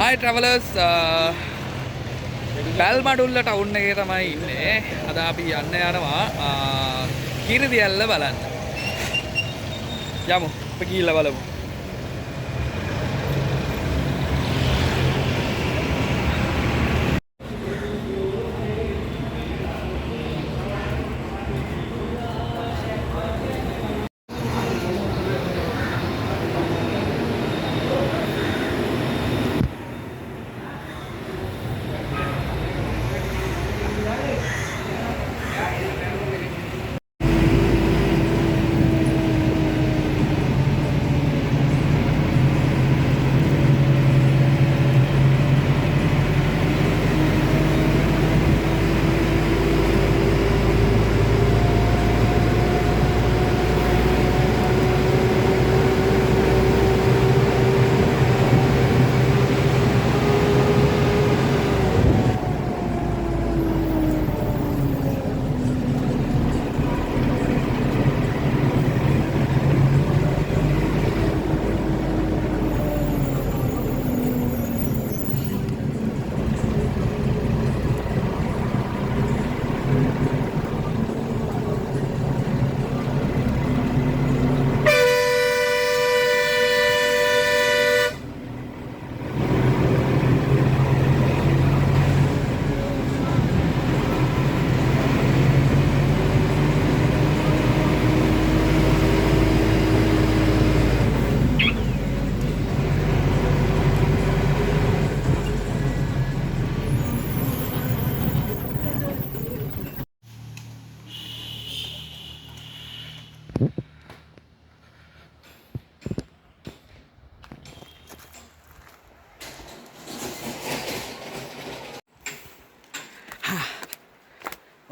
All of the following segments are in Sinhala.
Hi travellers, Pelmadulla town එකේ තමයි ඉන්නේ. අද අපි යන්න යනවා Kirindi Ella බලන්න. යමු. අපි ගිහිල්ලා බලමු.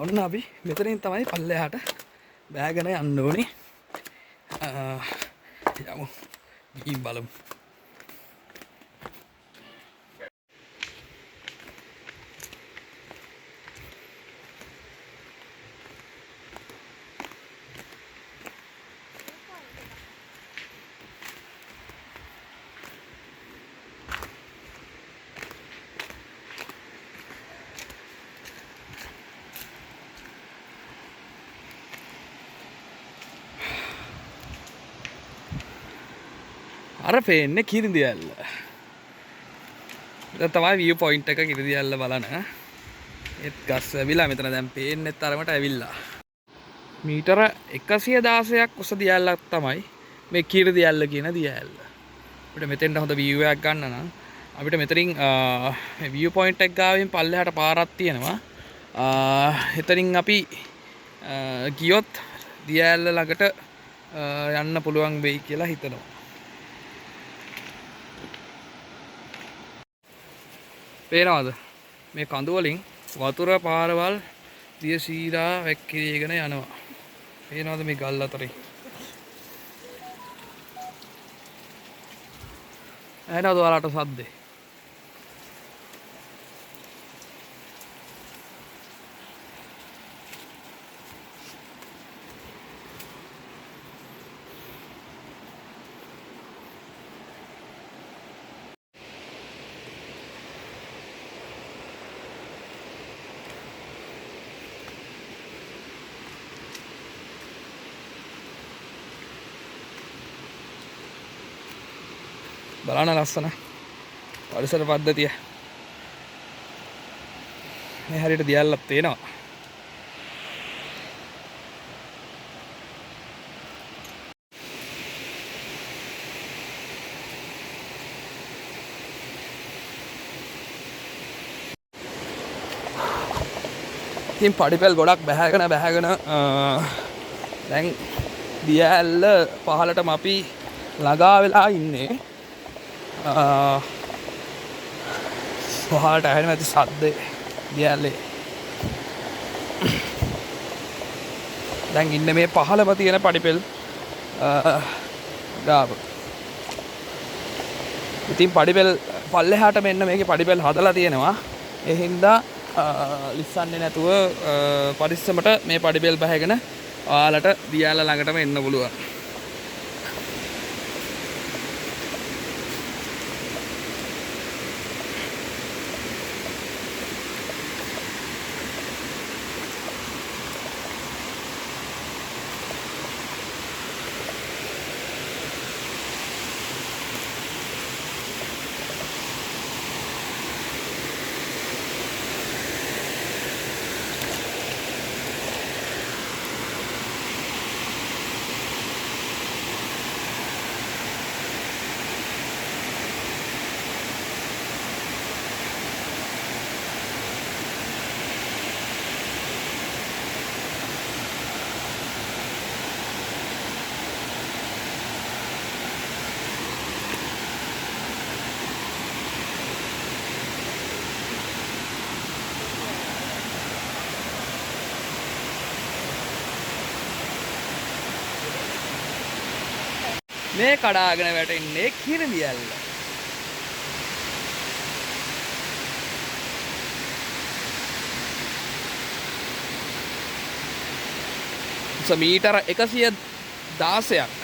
ඔන්න අපි මෙතනින් තමයි පල්ලෙහාට බෑගෙන යන්න ඕනේ. යමු. ගිහින් බලමු. අර පේන්නේ Kirindi Ella. දැන් තමයි view point එක Kirindi Ella බලන. ඒත් ගස් ඇවිලා මෙතන දැන් පේන්නේ තරමට ඇවිල්ලා. මීටර 116ක් උස දියැලක් තමයි මේ Kirindi Ella කියන දියැල. අපිට මෙතෙන්ට හොඳ view එකක් ගන්න නම් අපිට මෙතනින් මේ view point එක ගාවින් පල්ලෙහාට පාරක් තියෙනවා. එතනින් අපි ගියොත් දියැල ළඟට යන්න පුළුවන් වෙයි කියලා හිතනවා. පේනවද මේ කඳු වලින් වතුර පාරවල් දිය සීරා වැක්කිරීගෙන යනවා. පේනවද මේ ගල් අතරින්? ඇහෙනවද ඔයාලට සද්දේ? බලන්න ලස්සන පරිසර පද්ධතිය. මේ හරියට දියල්ලක් තියෙනවා. ඉතින් පඩිපෙල් ගොඩක් බැහැගෙන දැන් දියැල්ල පහලටම අපි ළඟා වෙලා ඉන්නේ. පහලට ඇහෙනවා ඇති සද්දේ දියැලේ. දැන් ඉන්නේ මේ පහළම තියෙන පඩිපෙල් ගාව. ඉතින් පඩිපෙල් පල්ලෙහාට මෙන්න මේකේ පඩිපෙල් හදලා තියෙනවා. ඒ හින්දා ලිස්සන්නේ නැතුව පරිස්සමට මේ පඩිපෙල් බහගෙන ඔයාලට දියාල ළඟටම එන්න පුළුවන්. මේ කඩාගෙන වැටෙන්නේ කිරිඳි ඇල්ල. මීටර 116ක්.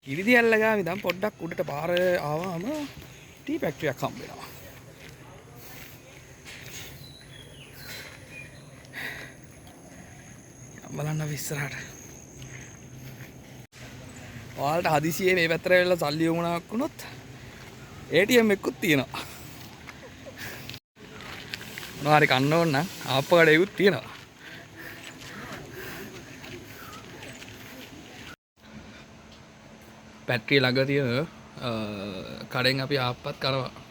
කිරිඳි ඇල්ල ගාව ඉඳන් පොඩ්ඩක් උඩට පාර ආවම ටී ෆැක්ටරියක් හම්බ වෙනවා. බලන්න ඉස්සරහට. ඔයාලට හදිසියේ මේ පැත්තට වෙලා සල්ලි වුණාවක් වුණොත් ATM එකකුත් තියෙනවා. මොනවා හරි කන්න ඕන නම් ආප්ප කඩේකුත් තියෙනවා. පැට්‍රිය ළඟ තියෙන කඩෙන් අපි ආප්පත් කරනවා.